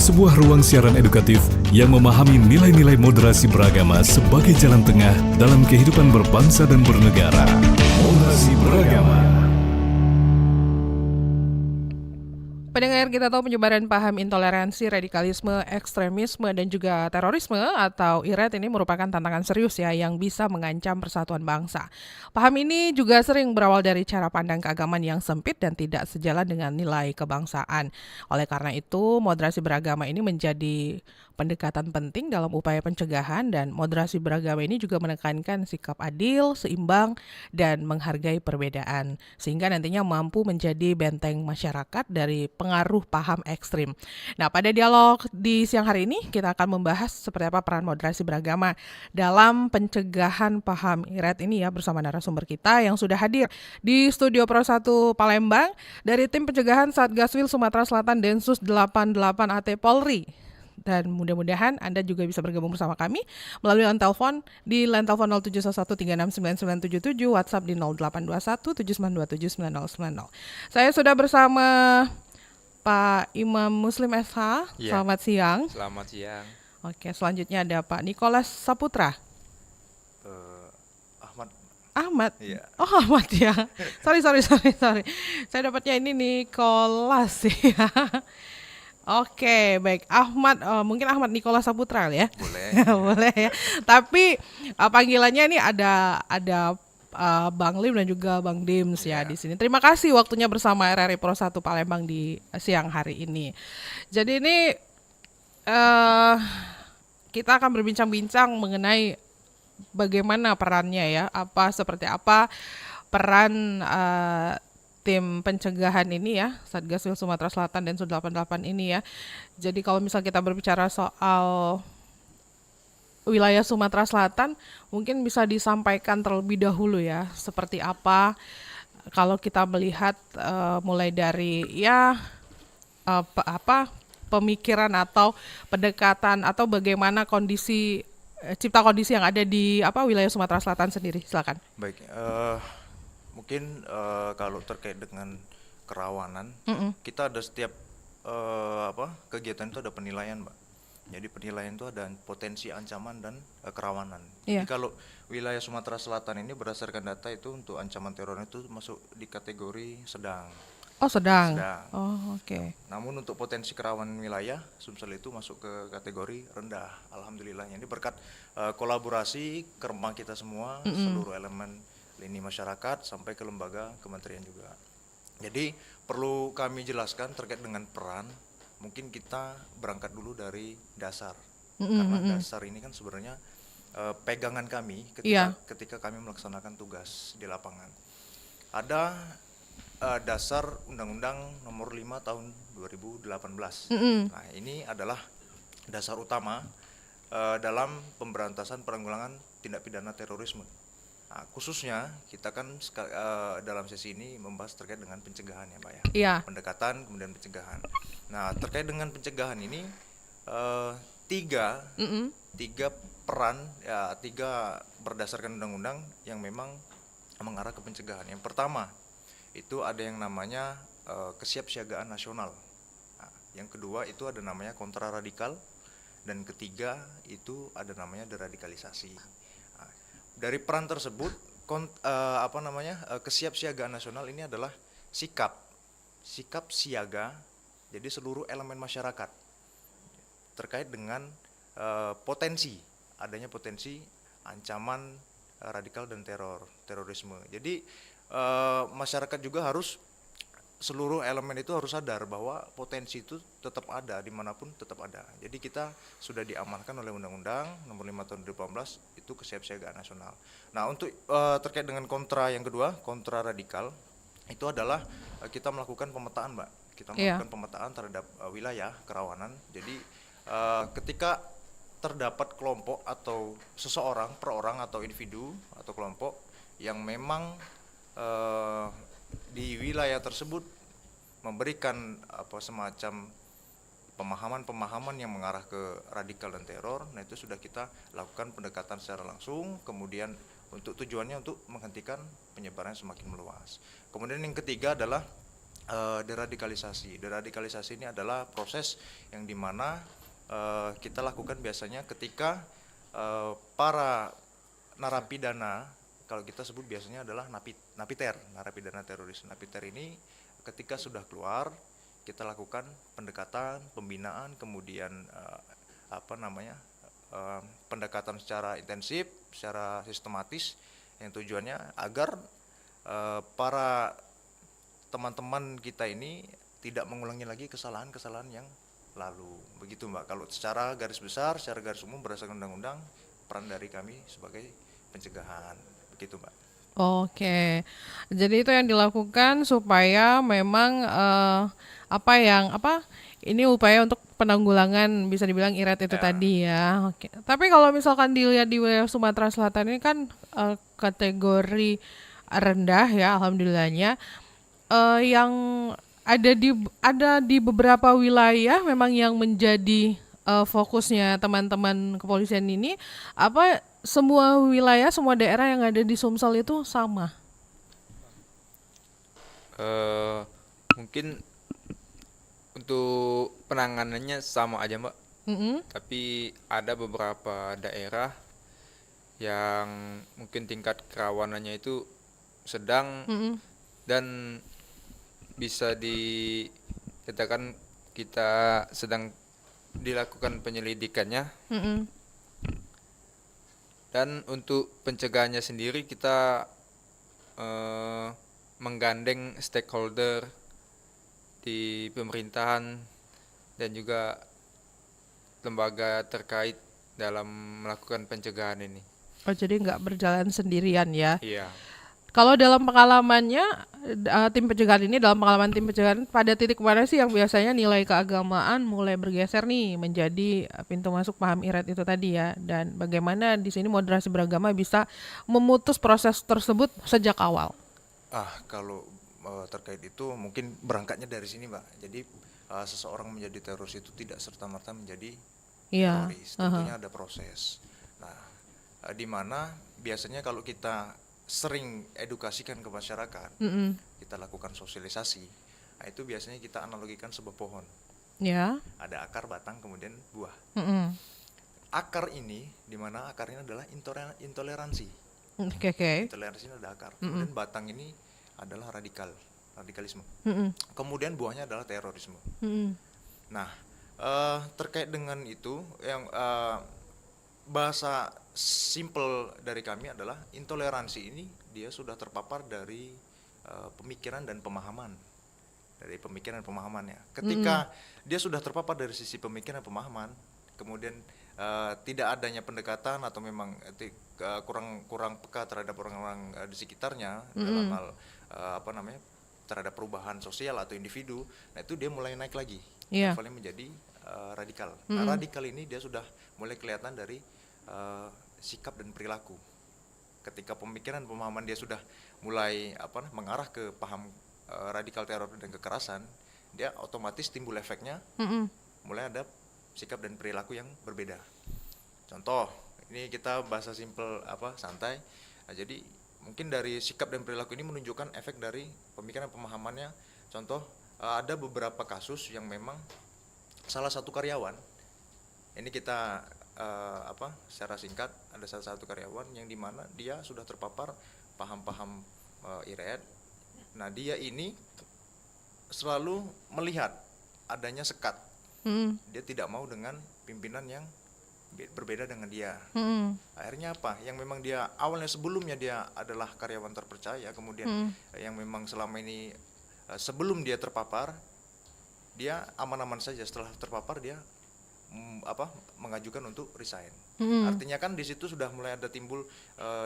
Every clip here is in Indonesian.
sebuah ruang siaran edukatif yang memahami nilai-nilai moderasi beragama sebagai jalan tengah dalam kehidupan berbangsa dan bernegara. Moderasi beragama. Pendengar, kita tahu penyebaran paham intoleransi, radikalisme, ekstremisme, dan juga terorisme atau IRAD ini merupakan tantangan serius ya yang bisa mengancam persatuan bangsa. Paham ini juga sering berawal dari cara pandang keagamaan yang sempit dan tidak sejalan dengan nilai kebangsaan. Oleh karena itu, moderasi beragama ini menjadi pendekatan penting dalam upaya pencegahan, dan moderasi beragama ini juga menekankan sikap adil, seimbang, dan menghargai perbedaan, sehingga nantinya mampu menjadi benteng masyarakat dari pengaruh paham ekstrim. Nah, pada dialog di siang hari ini kita akan membahas seperti apa peran moderasi beragama dalam pencegahan paham IRAD ini ya, bersama narasumber kita yang sudah hadir di Studio Pro 1 Palembang dari tim pencegahan Satgaswil Sumatera Selatan Densus 88 AT Polri. Dan mudah-mudahan Anda juga bisa bergabung bersama kami melalui line telepon di line telepon 0711369977, WhatsApp di 082179279090. Saya sudah bersama Pak Imam Muslim SH. Ya. Selamat siang. Selamat siang. Oke, selanjutnya ada Pak Nicholas Saputra. Ahmad. Iya. Oh, Ahmad ya. Sorry. Saya dapatnya ini Nicholas ya. Oke, baik. Ahmad, mungkin Ahmad Nicholas Saputra ya. Boleh. Boleh ya. Tapi panggilannya ini ada Bang Lim dan juga Bang Dims ya di sini. Terima kasih waktunya bersama RRI Pro 1 Palembang di siang hari ini. Jadi ini kita akan berbincang-bincang mengenai bagaimana perannya ya, seperti apa peran tim pencegahan ini ya, Satgaswil Sumatera Selatan dan Densus 88 ini ya. Jadi kalau misal kita berbicara soal wilayah Sumatera Selatan, mungkin bisa disampaikan terlebih dahulu ya, seperti apa kalau kita melihat mulai dari pemikiran atau pendekatan atau bagaimana kondisi cipta kondisi yang ada di wilayah Sumatera Selatan sendiri. Silakan. Baik. Mungkin kalau terkait dengan kerawanan, kita ada setiap kegiatan itu ada penilaian, Mbak. Jadi penilaian itu ada potensi ancaman dan kerawanan. Jadi kalau wilayah Sumatera Selatan ini berdasarkan data itu untuk ancaman teror itu masuk di kategori sedang. Oh, sedang. Oh, oke. Namun untuk potensi kerawanan wilayah, Sumsel itu masuk ke kategori rendah. Alhamdulillah. Ini berkat kolaborasi kerembang kita semua, seluruh elemen lini masyarakat sampai ke lembaga kementerian juga. Jadi perlu kami jelaskan terkait dengan peran. Mungkin kita berangkat dulu dari dasar, karena dasar ini kan sebenarnya pegangan kami ketika kami melaksanakan tugas di lapangan. Ada dasar Undang-Undang Nomor 5 Tahun 2018. Nah, ini adalah dasar utama dalam pemberantasan penanggulangan tindak pidana terorisme. Nah, khususnya kita kan dalam sesi ini membahas terkait dengan pencegahan ya, Mbak ya. Iya. Pendekatan kemudian pencegahan. Nah, terkait dengan pencegahan ini tiga peran ya, tiga berdasarkan undang-undang yang memang mengarah ke pencegahan. Yang pertama itu ada yang namanya kesiapsiagaan nasional. Nah, yang kedua itu ada namanya kontraradikal, dan ketiga itu ada namanya deradikalisasi. Dari peran tersebut, kesiapsiagaan nasional ini adalah sikap siaga, jadi seluruh elemen masyarakat terkait dengan adanya potensi ancaman radikal dan terorisme. Jadi masyarakat juga harus, seluruh elemen itu harus sadar bahwa potensi itu tetap ada, dimanapun tetap ada. Jadi kita sudah diamankan oleh Undang-Undang Nomor 5 Tahun 2018 itu kesiapsiagaan nasional. Nah, untuk terkait dengan kontra yang kedua, kontra radikal, itu adalah kita melakukan pemetaan, Mbak. Kita melakukan pemetaan terhadap wilayah kerawanan. Jadi ketika terdapat kelompok atau seseorang, per orang atau individu atau kelompok yang memang di wilayah tersebut memberikan semacam pemahaman yang mengarah ke radikal dan teror, nah itu sudah kita lakukan pendekatan secara langsung, kemudian untuk tujuannya untuk menghentikan penyebaran semakin meluas. Kemudian yang ketiga adalah deradikalisasi. Deradikalisasi ini adalah proses yang dimana kita lakukan biasanya ketika para narapidana, kalau kita sebut biasanya adalah napiter, narapidana teroris. Napiter ini ketika sudah keluar, kita lakukan pendekatan, pembinaan, kemudian pendekatan secara intensif, secara sistematis, yang tujuannya agar para teman-teman kita ini tidak mengulangi lagi kesalahan-kesalahan yang lalu. Begitu Mbak, kalau secara garis besar, secara garis umum berdasarkan undang-undang, peran dari kami sebagai pencegahan. Begitu Mbak. Oke, jadi itu yang dilakukan supaya memang ini upaya untuk penanggulangan bisa dibilang IRET itu tadi ya. Oke. Tapi kalau misalkan dilihat di wilayah Sumatera Selatan ini kan kategori rendah ya, alhamdulillahnya. Yang ada di beberapa wilayah memang yang menjadi fokusnya teman-teman kepolisian ini, semua wilayah, semua daerah yang ada di Sumsel itu sama? Mungkin untuk penanganannya sama aja Mbak, tapi ada beberapa daerah yang mungkin tingkat kerawanannya itu sedang dan bisa dikatakan kita sedang dilakukan penyelidikannya. Dan untuk pencegahannya sendiri kita menggandeng stakeholder di pemerintahan dan juga lembaga terkait dalam melakukan pencegahan ini. Oh, jadi nggak berjalan sendirian ya? Iya. Kalau dalam pengalamannya tim pencegahan ini, dalam pengalaman tim pencegahan, pada titik mana sih yang biasanya nilai keagamaan mulai bergeser nih menjadi pintu masuk paham IRET itu tadi ya, dan bagaimana di sini moderasi beragama bisa memutus proses tersebut sejak awal? Kalau terkait itu mungkin berangkatnya dari sini Mbak. Jadi seseorang menjadi teroris itu tidak serta-merta menjadi teroris. Tentunya ada proses. Nah, di mana biasanya kalau kita sering edukasikan ke masyarakat, kita lakukan sosialisasi, nah itu biasanya kita analogikan sebuah pohon. Ya. Ada akar, batang, kemudian buah. Akar ini, di mana akar ini adalah intoleransi. Intoleransi ini ada akar. Kemudian batang ini adalah radikalisme. Kemudian buahnya adalah terorisme. Nah, terkait dengan itu, yang bahasa simple dari kami adalah intoleransi ini dia sudah terpapar dari pemikiran dan pemahaman. Dari pemikiran dan pemahamannya. Ketika dia sudah terpapar dari sisi pemikiran dan pemahaman, kemudian tidak adanya pendekatan atau memang kurang peka terhadap orang-orang di sekitarnya dalam hal terhadap perubahan sosial atau individu, nah itu dia mulai naik lagi, levelnya menjadi radikal. Nah, radikal ini dia sudah mulai kelihatan dari sikap dan perilaku. Ketika pemikiran pemahaman dia sudah mulai mengarah ke paham radikal teror dan kekerasan, dia otomatis timbul efeknya, mulai ada sikap dan perilaku yang berbeda. Contoh, ini kita bahasa simple santai. Nah, jadi mungkin dari sikap dan perilaku ini menunjukkan efek dari pemikiran pemahamannya. Contoh, ada beberapa kasus yang memang salah satu karyawan, ini kita secara singkat, ada salah satu karyawan yang dimana dia sudah terpapar paham-paham IRET. Nah, dia ini selalu melihat adanya sekat. Dia tidak mau dengan pimpinan yang berbeda dengan dia. Akhirnya apa? Yang memang dia awalnya sebelumnya dia adalah karyawan terpercaya, kemudian yang memang selama ini sebelum dia terpapar dia aman-aman saja, setelah terpapar dia mengajukan untuk resign. Artinya kan di situ sudah mulai ada timbul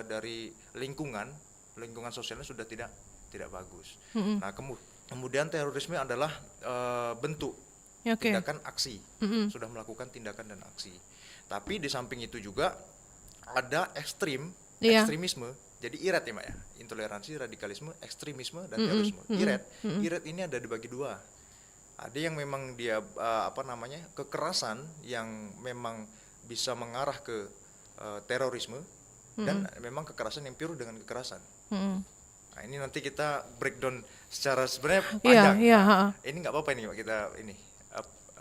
dari lingkungan sosialnya sudah tidak bagus. Nah, kemudian terorisme adalah bentuk tindakan aksi, sudah melakukan tindakan dan aksi. Tapi di samping itu juga ada ekstremisme. Jadi IRET ya Mbak ya, intoleransi, radikalisme, ekstremisme, dan terorisme. IRET ini ada dibagi dua. Ada yang memang dia kekerasan yang memang bisa mengarah ke terorisme, dan memang kekerasan yang pure dengan kekerasan. Nah, ini nanti kita breakdown secara sebenarnya Iya, panjang. iya, Nah, heeh. ini nggak apa-apa ini Mbak, kita ini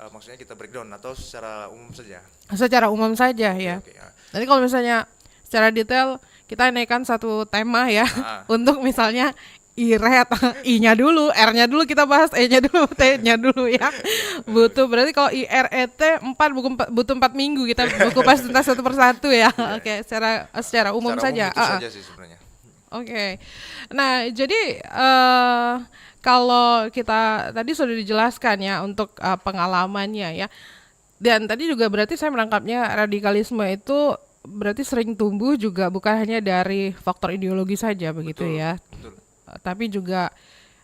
maksudnya kita breakdown atau secara umum saja. Secara umum saja ya. Oke, ya. Nanti kalau misalnya secara detail kita naikkan satu tema ya Ah. untuk misalnya IRET, I-nya dulu, R-nya dulu kita bahas, E-nya dulu, T-nya dulu ya. Butuh berarti kalau IRET 4 butuh 4 minggu kita kupas tuntas satu persatu ya. Oke, secara umum Secara saja. itu Ah, ah. saja sih sebenarnya. Oke. Nah, jadi kalau kita tadi sudah dijelaskan ya untuk pengalamannya ya. Dan tadi juga berarti saya menangkapnya radikalisme itu berarti sering tumbuh juga bukan hanya dari faktor ideologi saja begitu Betul, ya. betul. Tapi juga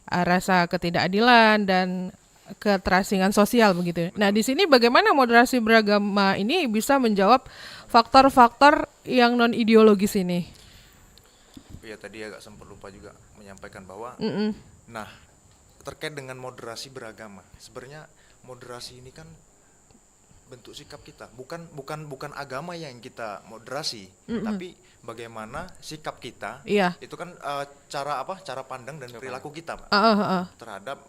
rasa ketidakadilan dan keterasingan sosial begitu. Nah, di sini bagaimana moderasi beragama ini bisa menjawab faktor-faktor yang non ideologis ini? Ya tadi agak sempat lupa juga menyampaikan bahwa Mm-mm. nah terkait dengan moderasi beragama, sebenarnya moderasi ini kan bentuk sikap kita, bukan agama yang kita moderasi, tapi bagaimana sikap kita. Iya. Itu kan cara pandang dan perilaku kita, Pak, terhadap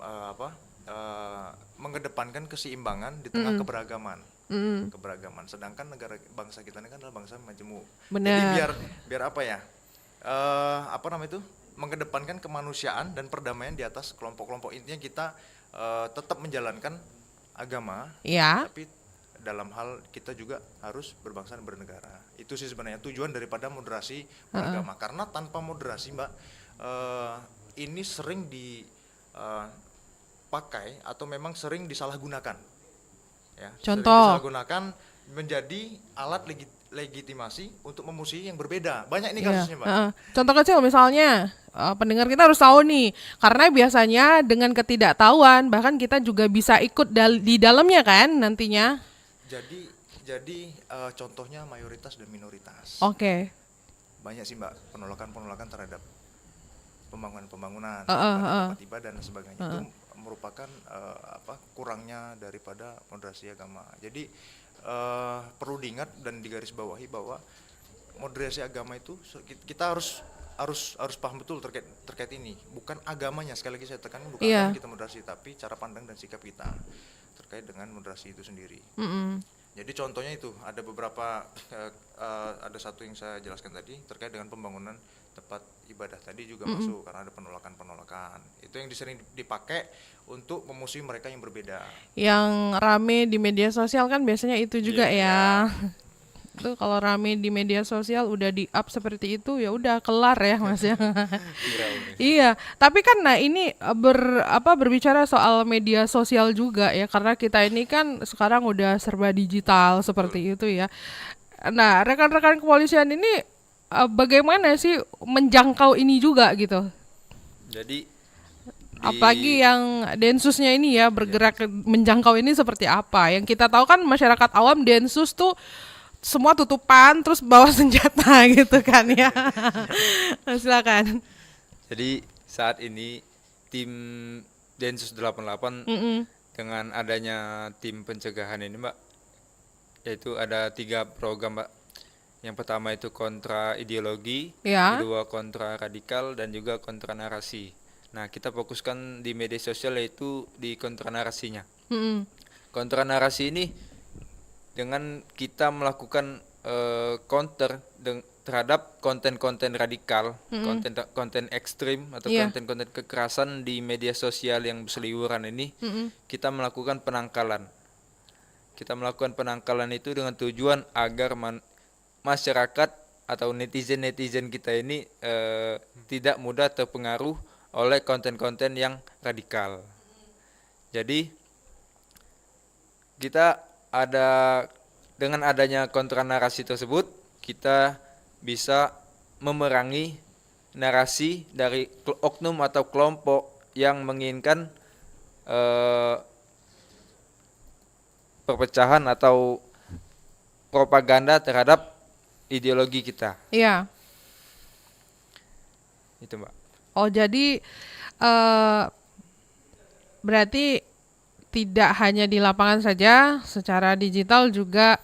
mengedepankan keseimbangan di tengah keberagaman. Keberagaman. Sedangkan negara bangsa kita ini kan adalah bangsa majemuk. Jadi Benar. biar apa ya? Apa namanya itu? Mengedepankan kemanusiaan dan perdamaian di atas kelompok-kelompok. Intinya kita tetap menjalankan agama, Ya. tapi dalam hal kita juga harus berbangsa dan bernegara. Itu sih sebenarnya tujuan daripada moderasi beragama. Karena tanpa moderasi, Mbak, ini sering dipakai atau memang sering disalahgunakan. Ya, sering Contoh. disalahgunakan menjadi alat legitimasi untuk memusuhi yang berbeda. Banyak ini Iya, kasusnya, Mbak. Contoh kecil misalnya, pendengar kita harus tahu nih, karena biasanya dengan ketidaktahuan bahkan kita juga bisa ikut di dalamnya kan nantinya. Jadi contohnya mayoritas dan minoritas. Oke. Banyak sih, Mbak, penolakan terhadap pembangunan, tempat ibadah dan sebagainya. Itu merupakan kurangnya daripada moderasi agama. Jadi perlu diingat dan digarisbawahi bahwa moderasi agama itu kita harus paham betul terkait ini. Bukan agamanya, sekali lagi saya tekankan, bukan Iya. agama kita moderasi, tapi cara pandang dan sikap kita terkait dengan moderasi itu sendiri. Jadi contohnya itu ada beberapa ada satu yang saya jelaskan tadi terkait dengan pembangunan tempat ibadah tadi juga masuk karena ada penolakan. Itu yang sering dipakai untuk memusuhi mereka yang berbeda. Yang rame di media sosial kan biasanya itu juga ya. Itu kalau rame di media sosial udah di up seperti itu ya udah kelar ya Mas ya. Iya, tapi kan nah ini berbicara soal media sosial juga ya karena kita ini kan sekarang udah serba digital seperti itu ya. Nah, rekan-rekan kepolisian ini bagaimana sih menjangkau ini juga gitu? Jadi Apalagi yang Densusnya ini ya bergerak menjangkau ini seperti apa? Yang kita tahu kan masyarakat awam Densus tuh semua tutupan terus bawa senjata gitu kan ya. Silakan. Jadi saat ini tim Densus 88 dengan adanya tim pencegahan ini, Mbak, yaitu ada 3 program, Mbak. Yang pertama itu kontra ideologi, Ya. kedua kontra radikal, dan juga kontra narasi. Nah, kita fokuskan di media sosial yaitu di kontra narasinya. Kontra narasi ini dengan kita melakukan counter terhadap konten-konten radikal, konten ekstrim atau Iya. konten-konten kekerasan di media sosial yang berseliweran ini, kita melakukan penangkalan. Kita melakukan penangkalan itu dengan tujuan agar masyarakat atau netizen kita ini tidak mudah terpengaruh oleh konten-konten yang radikal. Jadi kita dengan adanya kontra narasi tersebut, kita bisa memerangi narasi dari oknum atau kelompok yang menginginkan perpecahan atau propaganda terhadap ideologi kita. Iya. Itu, Mbak. Oh, jadi berarti tidak hanya di lapangan saja, secara digital juga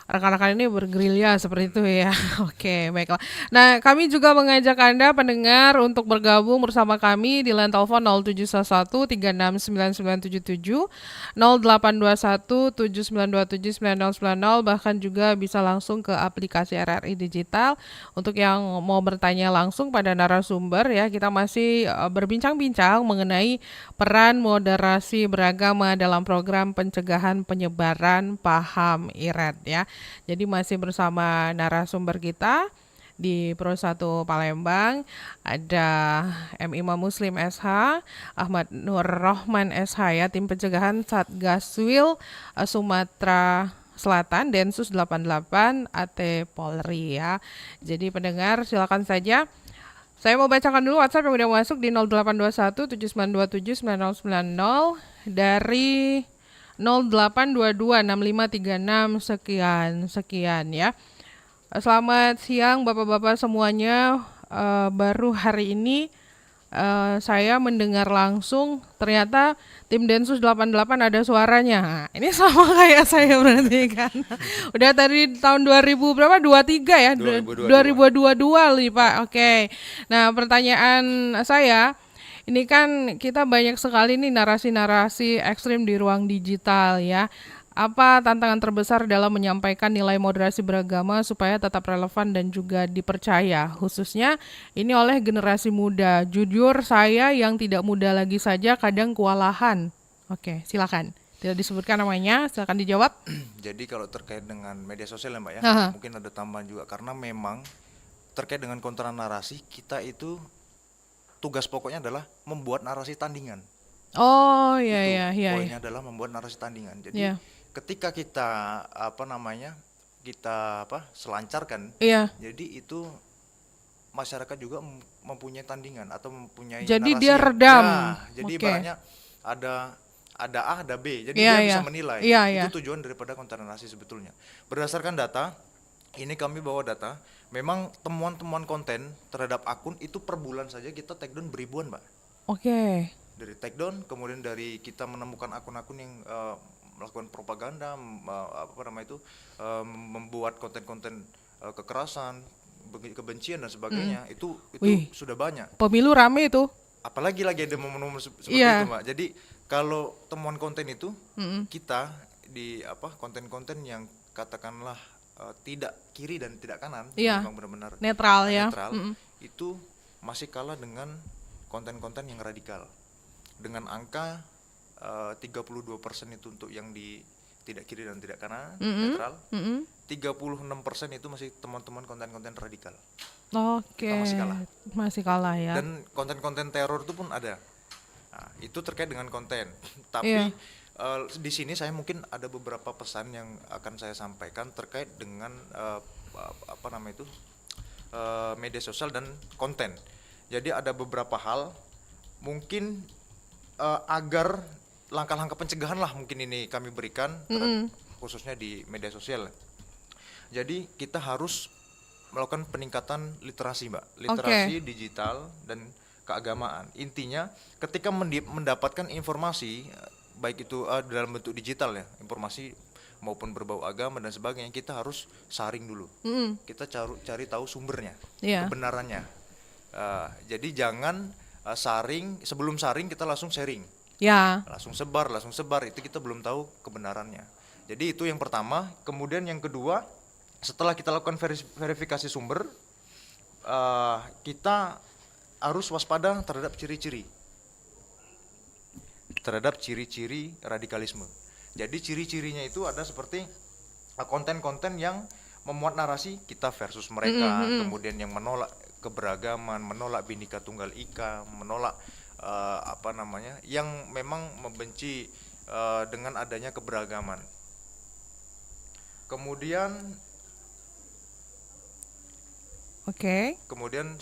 rekan-rekan ini bergerilya seperti itu ya. Oke, baiklah. Nah, kami juga mengajak Anda pendengar untuk bergabung bersama kami di line telepon 0711 369977, 0821 7927 9090, bahkan juga bisa langsung ke aplikasi RRI Digital. Untuk yang mau bertanya langsung pada narasumber ya, kita masih berbincang-bincang mengenai peran moderasi beragama dalam program pencegahan penyebaran paham IRED ya. Jadi masih bersama narasumber kita di Pro 1 Palembang, ada M. Imam Muslim SH, Ahmad Nur Rohman SH ya, tim pencegahan Satgaswil Sumatera Selatan, Densus 88 AT Polri ya. Jadi pendengar silakan saja. Saya mau bacakan dulu WhatsApp yang udah masuk di 0821 7927 9090 dari 0822 6536 sekian ya. Selamat siang Bapak-bapak semuanya. Baru hari ini saya mendengar langsung ternyata tim Densus 88 ada suaranya. Nah, ini sama kayak saya berarti kan. Udah tadi tahun 2000 berapa? 23 ya? 2022 nih Pak. Oke. Nah, pertanyaan saya, ini kan kita banyak sekali nih narasi-narasi ekstrim di ruang digital ya. Apa tantangan terbesar dalam menyampaikan nilai moderasi beragama supaya tetap relevan dan juga dipercaya, khususnya ini oleh generasi muda? Jujur saya yang tidak muda lagi saja kadang kewalahan. Oke, silakan. Tidak disebutkan namanya, silakan dijawab. Jadi kalau terkait dengan media sosial ya Mbak ya, Aha. mungkin ada tambahan juga karena memang terkait dengan kontra narasi, kita itu tugas pokoknya adalah membuat narasi tandingan. Oh iya Itu iya iya. poinnya adalah membuat narasi tandingan. Jadi Iya. ketika kita kita selancarkan, Iya. jadi itu masyarakat juga mempunyai tandingan atau mempunyai Jadi narasi dia redam. jadi Oke. ibaratnya ada A, ada B. Jadi Iya, dia iya. bisa menilai. Iya, iya. Itu tujuan daripada kontra narasi sebetulnya. Berdasarkan data, ini kami bawa data, memang temuan-temuan konten terhadap akun itu per bulan saja kita take down beribuan, Mbak. Oke. Dari take down, kemudian dari kita menemukan akun-akun yang melakukan propaganda, membuat konten-konten kekerasan, kebencian dan sebagainya, itu Wih. sudah banyak. Pemilu rame itu. Apalagi lagi ada momen-momen seperti Iya. itu, Mbak. Jadi kalau temuan konten itu kita di konten-konten yang katakanlah tidak kiri dan tidak kanan, Iya. memang benar-benar Netral ya. netral, itu masih kalah dengan konten-konten yang radikal. Dengan angka 32% itu untuk yang di tidak kiri dan tidak kanan, netral. 36% itu masih teman-teman konten-konten radikal. Oke. Kita masih kalah. Masih kalah ya. Dan konten-konten teror itu pun ada. Nah, itu terkait dengan konten. Iya. Tapi di sini saya mungkin ada beberapa pesan yang akan saya sampaikan terkait dengan media sosial dan konten. Jadi ada beberapa hal mungkin agar langkah-langkah pencegahan lah mungkin ini kami berikan khususnya di media sosial. Jadi kita harus melakukan peningkatan literasi, Mbak. Literasi digital dan keagamaan. Intinya ketika mendapatkan informasi baik itu dalam bentuk digital ya, informasi maupun berbau agama dan sebagainya, kita harus saring dulu. Kita cari tahu sumbernya, Iya. kebenarannya. Jadi jangan sebelum saring kita langsung sharing. Ya. Langsung sebar, itu kita belum tahu kebenarannya. Jadi itu yang pertama. Kemudian yang kedua, setelah kita lakukan verifikasi sumber, kita harus waspada terhadap ciri-ciri radikalisme. Jadi ciri-cirinya itu ada seperti konten-konten yang memuat narasi kita versus mereka, kemudian yang menolak keberagaman, menolak Bhinneka Tunggal Ika, menolak yang memang membenci dengan adanya keberagaman. Kemudian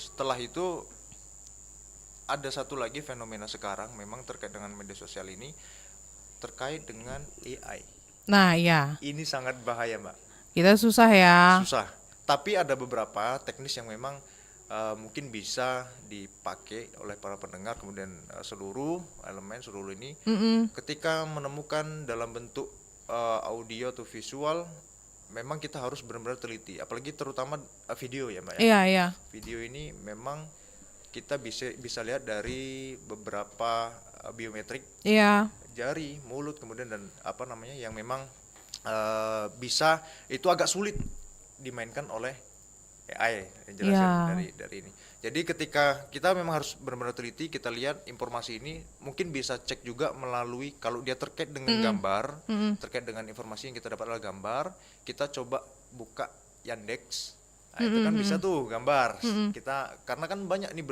setelah itu ada satu lagi fenomena sekarang memang terkait dengan media sosial ini, terkait dengan AI. Nah, ya. Ini sangat bahaya, Mbak. Kita susah ya. Susah. Tapi ada beberapa teknis yang memang mungkin bisa dipakai oleh para pendengar, kemudian seluruh ini ketika menemukan dalam bentuk audio atau visual memang kita harus benar-benar teliti, apalagi terutama video ya Mbak ya. Iya, iya. Video ini memang kita bisa lihat dari beberapa biometrik Iya. jari, mulut, kemudian dan apa namanya yang memang bisa itu agak sulit dimainkan oleh AI yang jelaskan Iya. dari ini. Jadi ketika kita memang harus benar-benar teliti, kita lihat informasi ini mungkin bisa cek juga melalui kalau dia terkait dengan gambar, terkait dengan informasi yang kita dapat adalah gambar, kita coba buka Yandex. Nah, itu kan bisa tuh gambar. Kita karena kan banyak nih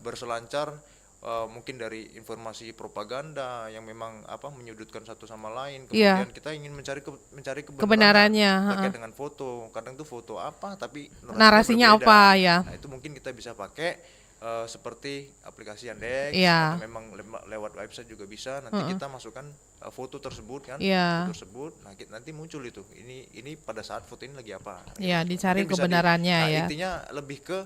berselancar mungkin dari informasi propaganda yang memang menyudutkan satu sama lain, Iya. kemudian kita ingin mencari Kebenarannya, terkait dengan foto, kadang tuh foto apa tapi Narasinya berbeda. apa ya? Nah itu mungkin kita bisa pakai seperti aplikasi Yandex Iya. atau memang lewat website juga bisa, nanti kita masukkan foto tersebut kan, Iya. foto tersebut, nah nanti muncul itu ini pada saat foto ini lagi apa. Iya, dicari Mungkin bisa kebenarannya nah, ya. intinya lebih ke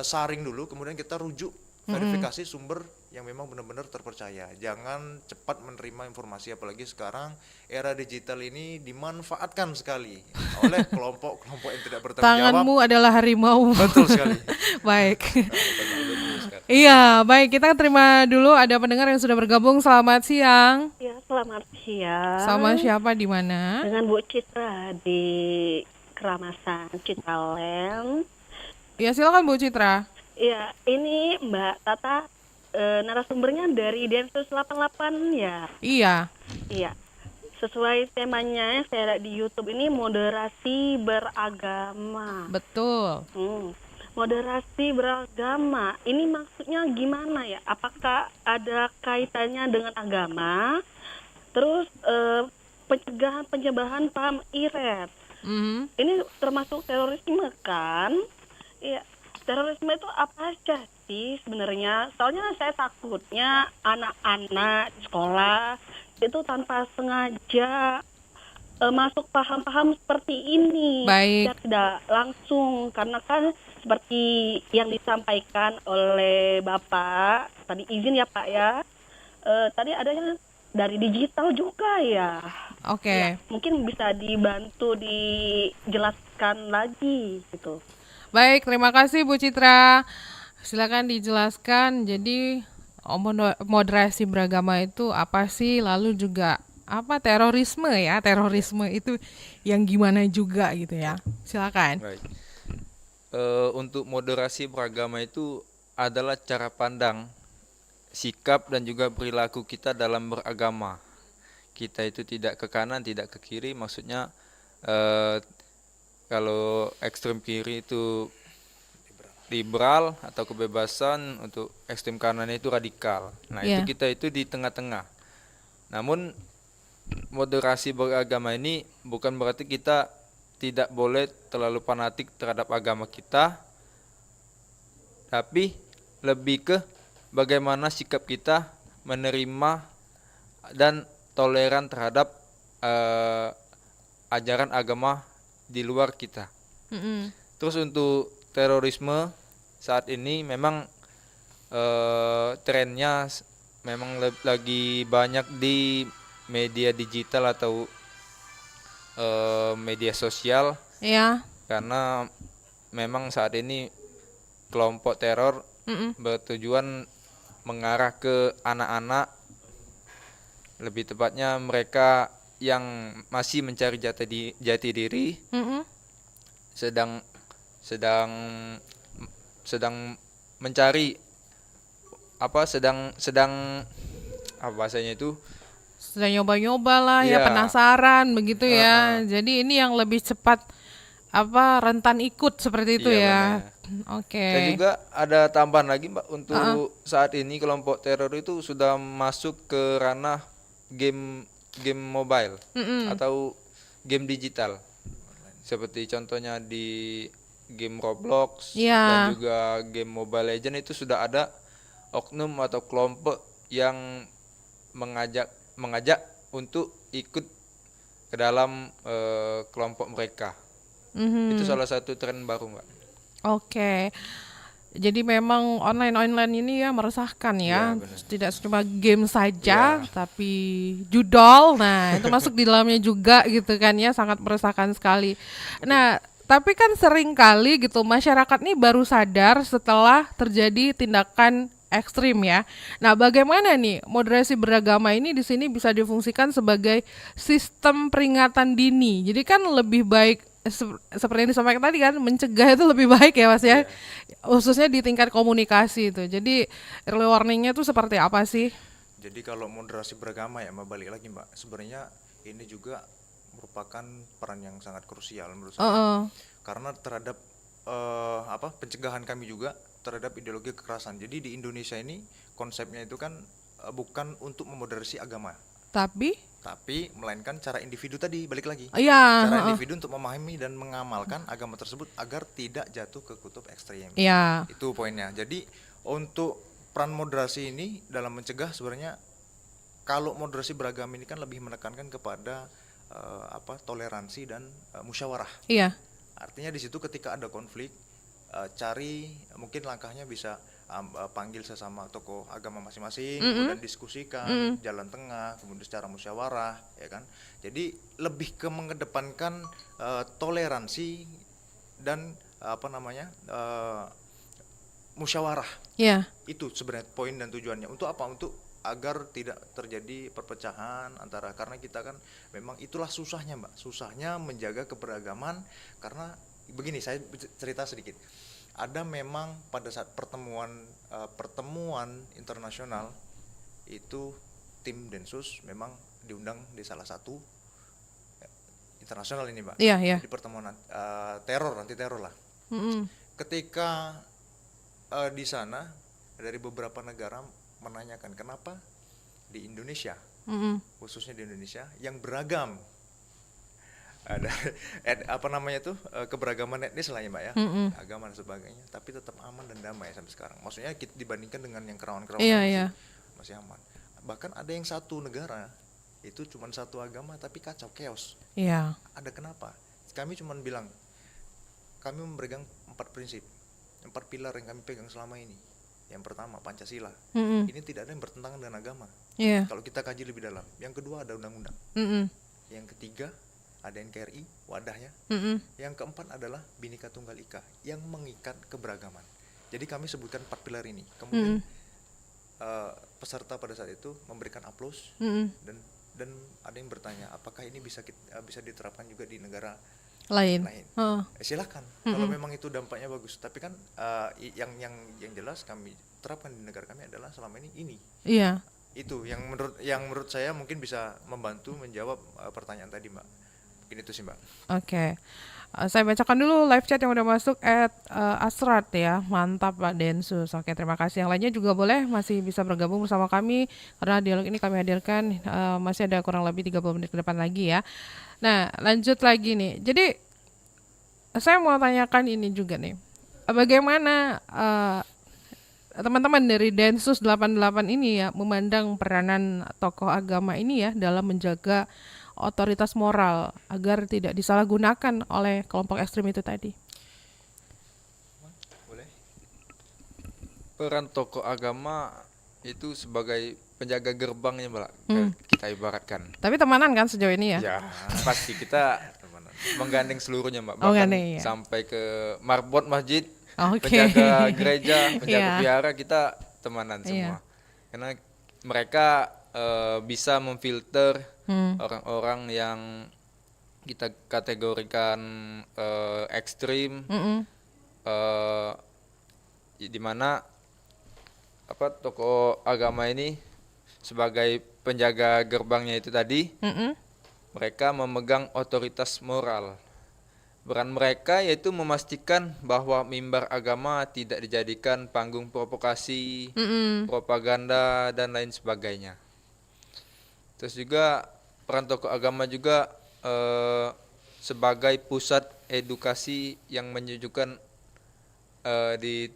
saring dulu, kemudian kita rujuk verifikasi sumber yang memang benar-benar terpercaya. Jangan cepat menerima informasi, apalagi sekarang era digital ini dimanfaatkan sekali oleh kelompok-kelompok yang tidak bertanggung jawab. Tanganmu adalah harimau. Betul sekali. Baik. Iya, baik. Kita terima dulu ada pendengar yang sudah bergabung. Selamat siang. Ya, selamat siang. Sama siapa di mana? Dengan Bu Citra di Keramasan Citraland. Ya, silakan Bu Citra. Ya, ini Mbak Tata narasumbernya dari Densus 88 ya. Iya. Iya. Sesuai temanya saya lihat di YouTube ini moderasi beragama. Betul. Moderasi beragama. Ini maksudnya gimana ya? Apakah ada kaitannya dengan agama? Terus pencegahan paham IRET. Ini termasuk terorisme kan? Iya. Terorisme itu apa aja sih sebenarnya? Soalnya saya takutnya anak-anak di sekolah itu tanpa sengaja masuk paham-paham seperti ini. Baik. Tidak langsung, karena kan seperti yang disampaikan oleh Bapak, tadi izin ya Pak ya, tadi adanya dari digital juga ya. Oke. Ya, mungkin bisa dibantu dijelaskan lagi gitu. Baik, terima kasih Bu Citra. Silakan dijelaskan. Jadi moderasi beragama itu apa sih? Lalu juga apa terorisme ya? Terorisme itu yang gimana juga gitu ya? Silakan. Baik. Untuk moderasi beragama itu adalah cara pandang, sikap dan juga perilaku kita dalam beragama. Kita itu tidak ke kanan, tidak ke kiri. Maksudnya kalau ekstrem kiri itu liberal atau kebebasan, untuk ekstrem kanan itu radikal. Nah, Iya. itu kita itu di tengah-tengah. Namun moderasi beragama ini bukan berarti kita tidak boleh terlalu fanatik terhadap agama kita, tapi lebih ke bagaimana sikap kita menerima dan toleran terhadap ajaran agama di luar kita. Terus untuk terorisme saat ini memang trennya memang lagi banyak di media digital atau media sosial, Iya. karena memang saat ini kelompok teror bertujuan mengarah ke anak-anak, lebih tepatnya mereka yang masih mencari jati diri, sedang mencari sedang apa bahasanya itu, Sudah nyoba-nyoba lah ya, Iya. penasaran begitu ya. Jadi ini yang lebih cepat rentan ikut seperti itu Iya, ya. benar. Oke. Dan juga ada tambahan lagi Mbak, untuk saat ini kelompok teror itu sudah masuk ke ranah game mobile atau game digital. Seperti contohnya di game Roblox Iya. dan juga game Mobile Legends itu sudah ada oknum atau kelompok yang mengajak untuk ikut ke dalam kelompok mereka. Itu salah satu tren baru, Mbak. Oke. Jadi memang online ini ya meresahkan ya, Iya, benar. tidak cuma game saja, tapi judol, nah itu masuk di dalamnya juga gitu kan ya, sangat meresahkan sekali. Nah, tapi kan sering kali gitu masyarakat nih baru sadar setelah terjadi tindakan ekstrim ya. Nah, bagaimana nih moderasi beragama ini di sini bisa difungsikan sebagai sistem peringatan dini. Jadi kan lebih baik seperti yang disampaikan tadi kan, mencegah itu lebih baik ya Mas ya. Khususnya di tingkat komunikasi itu. Jadi early warningnya tuh seperti apa sih? Jadi kalau moderasi beragama ya Mbak, balik lagi Mbak, sebenarnya ini juga merupakan peran yang sangat krusial menurut saya. Karena terhadap pencegahan kami juga terhadap ideologi kekerasan. Jadi di Indonesia ini konsepnya itu kan bukan untuk memoderasi agama, tapi melainkan cara individu tadi, balik lagi. Iya, Cara individu untuk memahami dan mengamalkan agama tersebut agar tidak jatuh ke kutub ekstrem. iya, Itu poinnya. Jadi untuk peran moderasi ini dalam mencegah sebenarnya, kalau moderasi beragama ini kan lebih menekankan kepada toleransi dan musyawarah. iya. Artinya di situ ketika ada konflik, cari mungkin langkahnya bisa panggil sesama tokoh agama masing-masing, kemudian diskusikan jalan tengah, kemudian secara musyawarah, ya kan. Jadi lebih ke mengedepankan toleransi dan musyawarah. Iya. Itu sebenarnya poin dan tujuannya. Untuk apa? Untuk agar tidak terjadi perpecahan antara, karena kita kan memang itulah susahnya Mbak, susahnya menjaga keberagaman. Karena begini, saya cerita sedikit. Ada memang pada saat pertemuan internasional itu tim Densus memang diundang di salah satu internasional ini Mbak. Iya, iya. Di pertemuan anti teror lah. Ketika di sana dari beberapa negara menanyakan kenapa di Indonesia, khususnya di Indonesia yang beragam, ada keberagaman etnis lah ya Mbak ya, agama dan sebagainya, tapi tetap aman dan damai sampai sekarang. Maksudnya dibandingkan dengan yang kerawan-kerawan Iya. masih aman. Bahkan ada yang satu negara itu cuma satu agama tapi kacau, chaos. Iya. Ada kenapa? Kami cuma bilang kami memegang 4 prinsip, 4 pilar yang kami pegang selama ini. Yang pertama Pancasila. Ini tidak ada yang bertentangan dengan agama. Iya. Kalau kita kaji lebih dalam. Yang kedua ada undang-undang. Yang ketiga ada NKRI, wadahnya. Yang keempat adalah Bhinneka Tunggal Ika yang mengikat keberagaman. Jadi kami sebutkan 4 pilar ini. Kemudian peserta pada saat itu memberikan aplaus dan ada yang bertanya apakah ini bisa diterapkan juga di negara lain. Silakan kalau memang itu dampaknya bagus. Tapi kan yang jelas kami terapkan di negara kami adalah selama ini. Iya. Itu yang menurut saya mungkin bisa membantu menjawab pertanyaan tadi Mbak. Mungkin itu sih Mbak. Oke. Saya bacakan dulu live chat yang udah masuk @asrat ya. Mantap Pak Densus. Oke, terima kasih. Yang lainnya juga boleh masih bisa bergabung bersama kami karena dialog ini kami hadirkan masih ada kurang lebih 30 menit ke depan lagi ya. Nah, lanjut lagi nih. Jadi saya mau tanyakan ini juga nih. Bagaimana teman-teman dari Densus 88 ini ya memandang peranan tokoh agama ini ya dalam menjaga otoritas moral agar tidak disalahgunakan oleh kelompok ekstrim itu tadi? Boleh? Peran tokoh agama itu sebagai penjaga gerbangnya Mbak, kita ibaratkan. Tapi temanan kan sejauh ini ya? Ya, pasti kita menggandeng seluruhnya Mbak, Oh, bahkan gandeng, ya. sampai ke marbot masjid, Oke. penjaga gereja, penjaga Iya. vihara, kita temanan semua. Iya. Karena mereka bisa memfilter orang-orang yang kita kategorikan ekstrim, di mana tokoh agama ini sebagai penjaga gerbangnya itu tadi, mereka memegang otoritas moral. Peran mereka yaitu memastikan bahwa mimbar agama tidak dijadikan panggung provokasi, propaganda, dan lain sebagainya. Terus juga peran tokoh agama juga sebagai pusat edukasi yang menyuguhkan di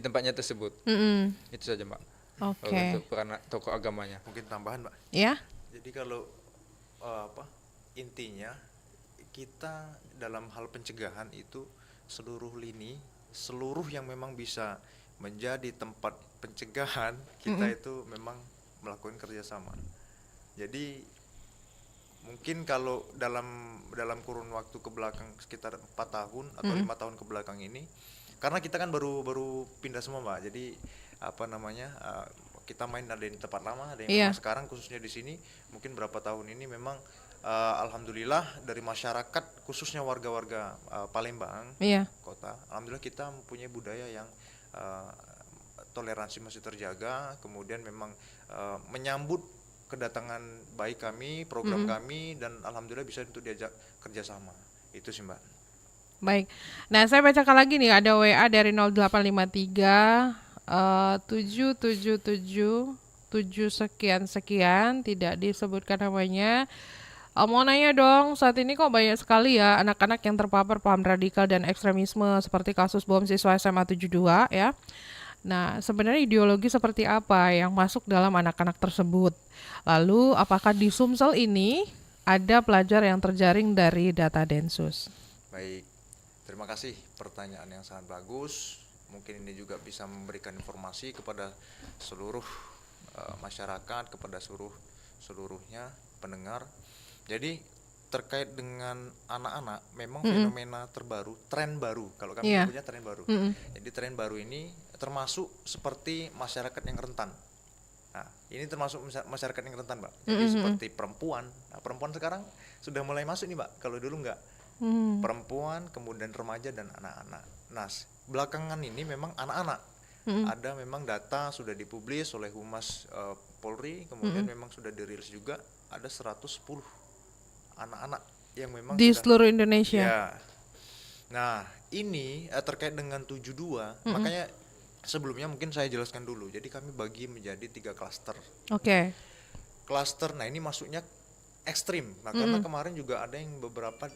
tempatnya tersebut. Itu saja Mbak. Oke. Untuk peran tokoh agamanya. Mungkin tambahan Mbak. Ya? Jadi kalau intinya kita dalam hal pencegahan itu seluruh lini seluruh yang memang bisa menjadi tempat pencegahan kita itu memang melakukan kerjasama. Jadi mungkin kalau dalam kurun waktu ke belakang sekitar 4 tahun atau 5 tahun ke belakang ini, karena kita kan baru pindah semua Mbak, jadi kita main ada di tempat lama, ada yang memang sekarang khususnya di sini mungkin berapa tahun ini memang alhamdulillah dari masyarakat khususnya warga-warga Palembang kota, alhamdulillah kita mempunyai budaya yang toleransi masih terjaga, kemudian memang menyambut kedatangan baik kami, program kami, dan alhamdulillah bisa untuk diajak kerjasama. Itu sih Mbak. Baik. Nah, saya bacakan lagi nih, ada WA dari 0853 777 7 sekian, tidak disebutkan namanya. Mau nanya dong, saat ini kok banyak sekali ya anak-anak yang terpapar paham radikal dan ekstremisme seperti kasus bom siswa SMA 72 ya. Nah, sebenarnya ideologi seperti apa yang masuk dalam anak-anak tersebut? Lalu, apakah di Sumsel ini ada pelajar yang terjaring dari data Densus? Baik, terima kasih pertanyaan yang sangat bagus. Mungkin ini juga bisa memberikan informasi kepada seluruh masyarakat, kepada seluruhnya pendengar. Jadi terkait dengan anak-anak, memang fenomena terbaru, tren baru. Kalau kami punya tren baru. Jadi tren baru ini termasuk seperti masyarakat yang rentan. Nah, ini termasuk masyarakat yang rentan, Mbak. Jadi seperti perempuan. Nah, perempuan sekarang sudah mulai masuk nih, Mbak. Kalau dulu enggak. Perempuan, kemudian remaja dan anak-anak. Nah, belakangan ini memang anak-anak. Ada memang data sudah dipublis oleh Humas Polri, kemudian memang sudah dirilis juga ada 110 anak-anak yang memang di seluruh Indonesia. Ya. Nah, ini terkait dengan 72, makanya sebelumnya mungkin saya jelaskan dulu. Jadi kami bagi menjadi 3 klaster. Oke. Klaster, nah ini masuknya ekstrim. Nah, karena kemarin juga ada yang beberapa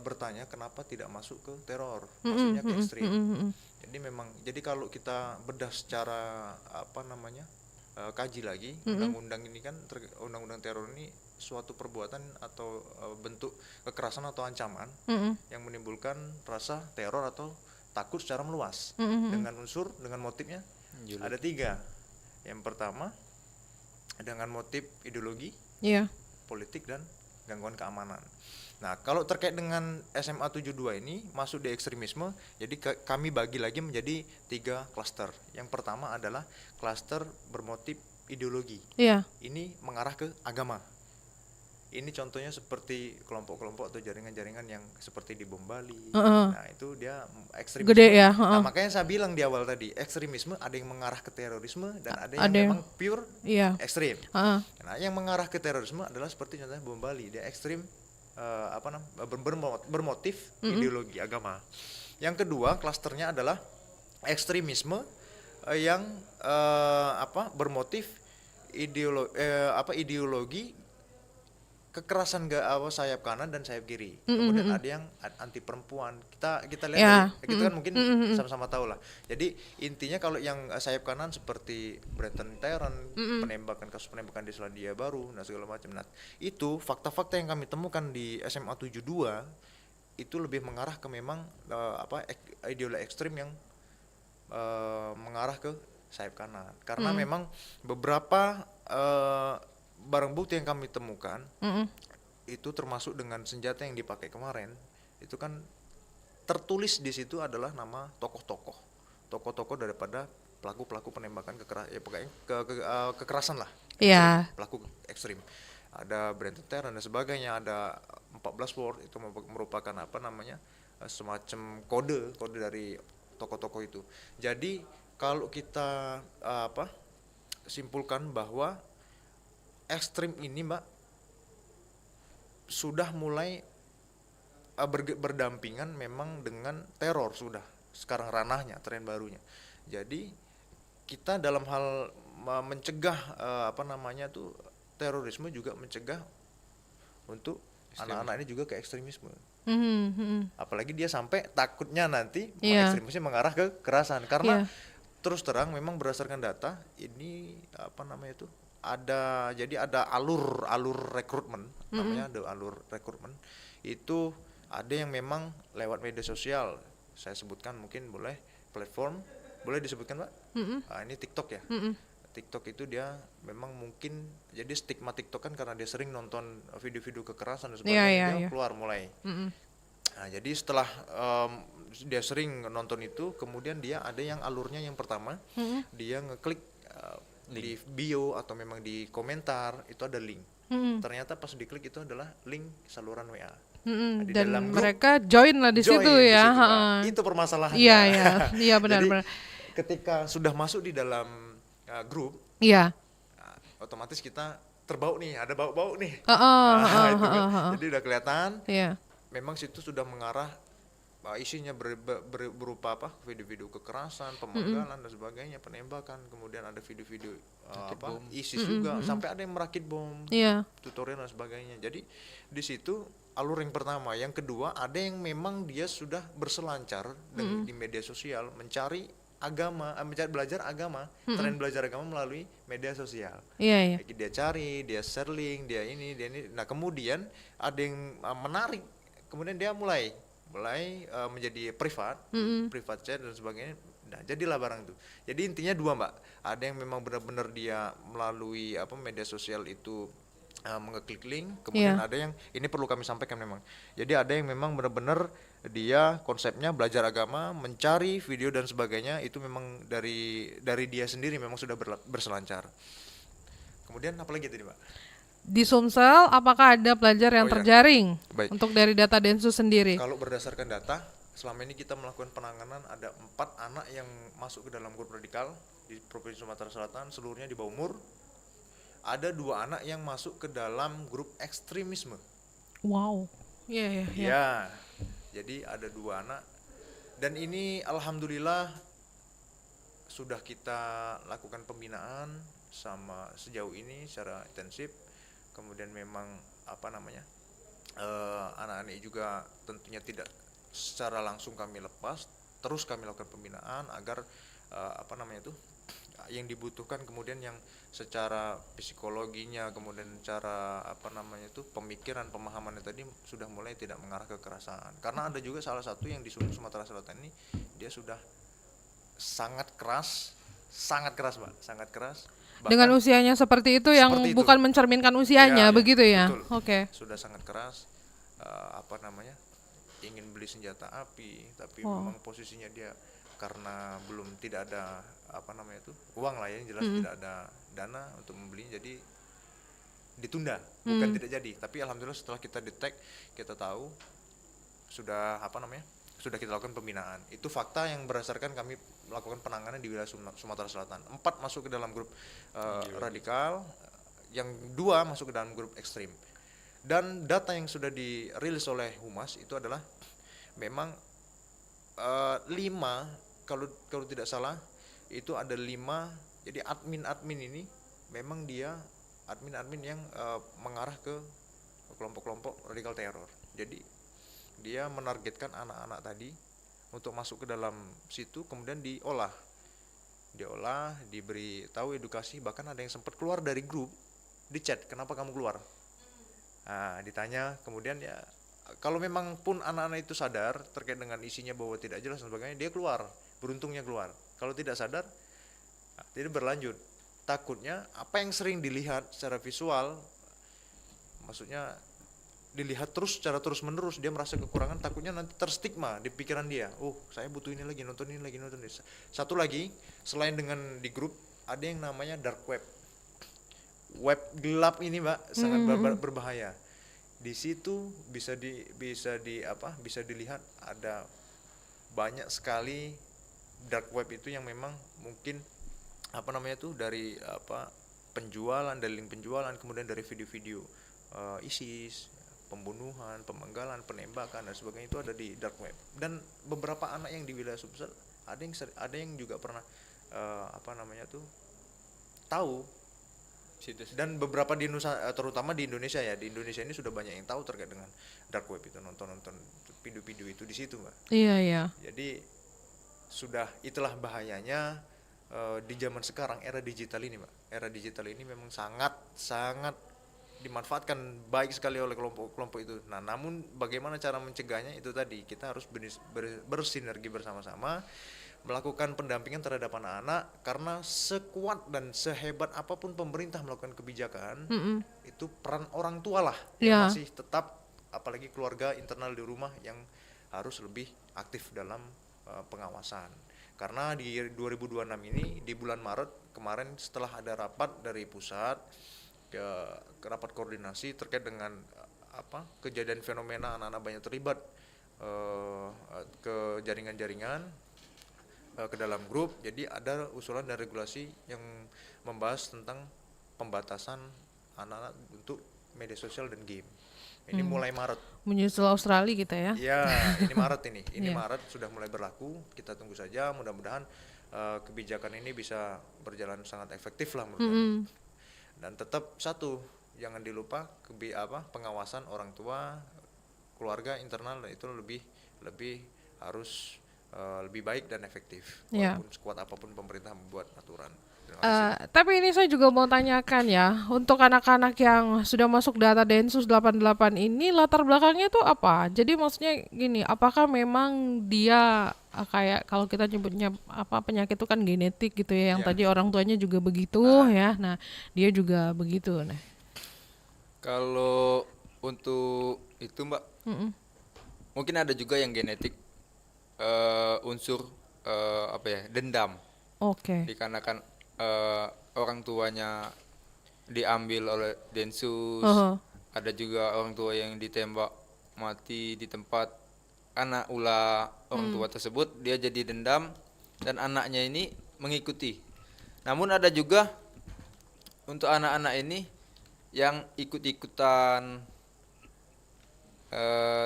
bertanya kenapa tidak masuk ke teror, maksudnya ke ekstrim. Jadi kalau kita bedah secara kaji lagi, undang-undang ini kan undang-undang teror ini suatu perbuatan atau bentuk kekerasan atau ancaman yang menimbulkan rasa teror atau takut secara meluas dengan motifnya ada 3. Yang pertama dengan motif ideologi, politik dan gangguan keamanan. Nah, kalau terkait dengan SMA 72 ini masuk di ekstremisme, jadi kami bagi lagi menjadi 3 klaster. Yang pertama adalah klaster bermotif ideologi. Ini mengarah ke agama. Ini contohnya seperti kelompok-kelompok atau jaringan-jaringan yang seperti di Bom Bali. Nah, itu dia ekstremisme. Gede ya. Nah, makanya saya bilang di awal tadi, ekstremisme ada yang mengarah ke terorisme dan ada yang memang pure ekstrim. Nah, yang mengarah ke terorisme adalah seperti contohnya Bom Bali, dia ekstrim bermotif ideologi agama. Yang kedua, klasternya adalah ekstremisme yang bermotif ideologi kekerasan sayap kanan dan sayap kiri. Kemudian ada yang anti perempuan. Kita lihat kita kan mungkin sama-sama tahu lah. Jadi intinya kalau yang sayap kanan seperti Brenton Tarrant, kasus penembakan di Selandia Baru dan segala macam. Nah, itu fakta-fakta yang kami temukan di SMA 72 itu lebih mengarah ke memang ideologi ekstrim yang mengarah ke sayap kanan. Karena memang beberapa barang bukti yang kami temukan itu termasuk dengan senjata yang dipakai kemarin, itu kan tertulis di situ adalah nama tokoh-tokoh daripada pelaku penembakan kekerasan lah, pelaku ekstrim. Ada Brenton Tarrant dan sebagainya, ada 14 word, itu merupakan semacam kode dari tokoh-tokoh itu. Jadi kalau kita simpulkan bahwa ekstrim ini, Mbak, sudah mulai berdampingan memang dengan teror, sudah sekarang ranahnya, tren barunya. Jadi kita dalam hal mencegah terorisme juga mencegah untuk anak-anak ini juga ke ekstremisme. Apalagi dia sampai takutnya nanti ekstremisme mengarah ke kekerasan, karena terus terang memang berdasarkan data ini ada alur rekrutmen, namanya ada alur rekrutmen. Itu ada yang memang lewat media sosial, saya sebutkan mungkin boleh platform, boleh disebutkan Pak? Ini TikTok ya. TikTok itu dia memang mungkin jadi stigma TikTok kan karena dia sering nonton video-video kekerasan dan sebagainya, dia keluar mulai. Nah, jadi setelah dia sering nonton itu, kemudian dia ada yang alurnya yang pertama, dia ngeklik di bio atau memang di komentar itu ada link. Ternyata pas diklik itu adalah link saluran WA. Nah, di dan dalam grup, mereka join lah di situ di ya. situ, Mbak. Itu permasalahannya. Iya benar. Jadi, ketika sudah masuk di dalam grup, otomatis kita terbau nih, ada bau-bau nih. Itu kan. Jadi udah kelihatan. Memang situ sudah mengarah isinya berupa apa? Video-video kekerasan, pemenggalan dan sebagainya, penembakan, kemudian ada video-video ISIS juga, sampai ada yang merakit bom, tutorial dan sebagainya. Jadi di situ alur yang pertama, yang kedua ada yang memang dia sudah berselancar di media sosial mencari agama, belajar agama, tren belajar agama melalui media sosial. Dia cari, dia share link, dia ini. Nah kemudian ada yang menarik, kemudian dia mulai menjadi privat chat dan sebagainya. Nah jadilah barang itu. Jadi intinya dua Mbak, ada yang memang benar-benar dia melalui media sosial itu mengeklik link, kemudian ada yang ini perlu kami sampaikan memang. Jadi ada yang memang benar-benar dia konsepnya belajar agama, mencari video dan sebagainya, itu memang dari dia sendiri memang sudah berselancar. Kemudian apa lagi tadi Mbak? Di Sumsel apakah ada pelajar yang terjaring? Baik. Untuk dari data Densus sendiri? Kalau berdasarkan data, selama ini kita melakukan penanganan ada 4 anak yang masuk ke dalam grup radikal di Provinsi Sumatera Selatan, seluruhnya di bawah umur. Ada 2 anak yang masuk ke dalam grup ekstremisme. Wow. Ya. Jadi ada 2 anak. Dan ini alhamdulillah sudah kita lakukan pembinaan sama sejauh ini secara intensif. Kemudian memang anak-anak ini juga tentunya tidak secara langsung kami lepas, terus kami lakukan pembinaan agar yang dibutuhkan kemudian yang secara psikologinya, kemudian cara pemikiran, pemahamannya tadi sudah mulai tidak mengarah ke kekerasan. Karena ada juga salah satu yang di Sumatera Selatan ini dia sudah sangat keras Pak, sangat keras. Bahkan dengan usianya seperti itu yang bukan mencerminkan usianya, begitu ya? Oke. Sudah sangat keras, ingin beli senjata api, tapi memang posisinya dia karena tidak ada uang lah ya, jelas tidak ada dana untuk membeli, jadi ditunda, bukan tidak jadi. Tapi alhamdulillah setelah kita detect, kita tahu sudah sudah kita lakukan pembinaan. Itu fakta yang berdasarkan kami melakukan penanganan di wilayah Sumatera Selatan. 4 masuk ke dalam grup radikal, yang 2 masuk ke dalam grup ekstrim. Dan data yang sudah dirilis oleh Humas itu adalah memang 5, kalau tidak salah itu ada 5. Jadi admin ini memang dia admin yang mengarah ke kelompok-kelompok radikal teror. Jadi dia menargetkan anak-anak tadi untuk masuk ke dalam situ, kemudian diolah, diberi tahu edukasi, bahkan ada yang sempat keluar dari grup, di chat, kenapa kamu keluar? Nah, ditanya, kemudian ya kalau memang pun anak-anak itu sadar terkait dengan isinya bahwa tidak jelas dan sebagainya, dia keluar, beruntungnya keluar. Kalau tidak sadar, tidak berlanjut. Takutnya apa yang sering dilihat secara visual, maksudnya dilihat terus secara terus-menerus, dia merasa kekurangan, takutnya nanti terstigma di pikiran dia. Oh, saya butuh ini lagi, nonton ini. Satu lagi, selain dengan di grup, ada yang namanya dark web. Web gelap ini, Mbak, sangat berbahaya. Di situ bisa dilihat ada banyak sekali dark web itu yang memang mungkin dari penjualan, dari link penjualan, kemudian dari video-video ISIS, pembunuhan, pemenggalan, penembakan dan sebagainya, itu ada di dark web. Dan beberapa anak yang di wilayah Sumsel ada yang juga pernah tahu. Dan beberapa di terutama di Indonesia ya, di Indonesia ini sudah banyak yang tahu terkait dengan dark web itu, nonton video-video itu di situ, Mbak. Iya. Jadi itulah bahayanya di zaman sekarang, era digital ini, Mbak. Era digital ini memang sangat dimanfaatkan baik sekali oleh kelompok-kelompok itu. Nah, namun bagaimana cara mencegahnya, itu tadi kita harus bersinergi bersama-sama, melakukan pendampingan terhadap anak-anak, karena sekuat dan sehebat apapun pemerintah melakukan kebijakan, itu peran orang tua lah yang Ya. masih tetap, apalagi keluarga internal di rumah yang harus lebih aktif dalam pengawasan. Karena di 2026 ini di bulan Maret kemarin setelah ada rapat dari pusat ke rapat koordinasi terkait dengan kejadian fenomena anak-anak banyak terlibat ke jaringan-jaringan, ke dalam grup. Jadi ada usulan dan regulasi yang membahas tentang pembatasan anak-anak untuk media sosial dan game. Ini mulai Maret. Menyusul Australia kita ya. Ya, ini Maret ini. Ini Iya. Maret sudah mulai berlaku. Kita tunggu saja, mudah-mudahan kebijakan ini bisa berjalan sangat efektif lah menurut kami. Dan tetap satu, jangan dilupa pengawasan orang tua, keluarga internal itu lebih harus lebih baik dan efektif. Iya. Walaupun sekuat apapun pemerintah membuat aturan. Terima kasih. Tapi ini saya juga mau tanyakan ya, untuk anak-anak yang sudah masuk data Densus 88 ini latar belakangnya tuh apa? Jadi maksudnya gini, apakah memang dia kayak kalau kita nyebutnya penyakit itu kan genetik gitu ya, yang Ya. tadi orang tuanya juga begitu ya. Nah, dia juga begitu. Nah. Kalau untuk itu Mbak, Mm-mm. mungkin ada juga yang genetik unsur dendam, Oke. dikarenakan orang tuanya diambil oleh Densus. Aha. Ada juga orang tua yang ditembak mati di tempat anak ulah orang tua tersebut, dia jadi dendam dan anaknya ini mengikuti. Namun ada juga untuk anak-anak ini yang ikut-ikutan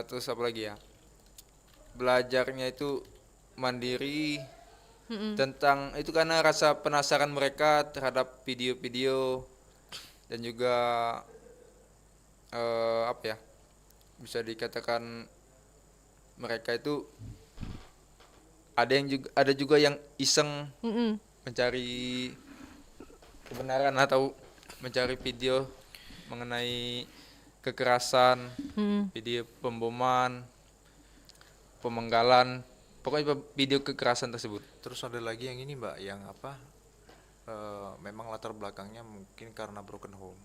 terus apa lagi ya, belajarnya itu mandiri tentang itu karena rasa penasaran mereka terhadap video-video, dan juga bisa dikatakan mereka itu ada juga yang iseng Mm-mm. mencari kebenaran atau mencari video mengenai kekerasan, video pemboman, pemenggalan, pokoknya video kekerasan tersebut. Terus ada lagi yang ini Mbak, yang memang latar belakangnya mungkin karena broken home.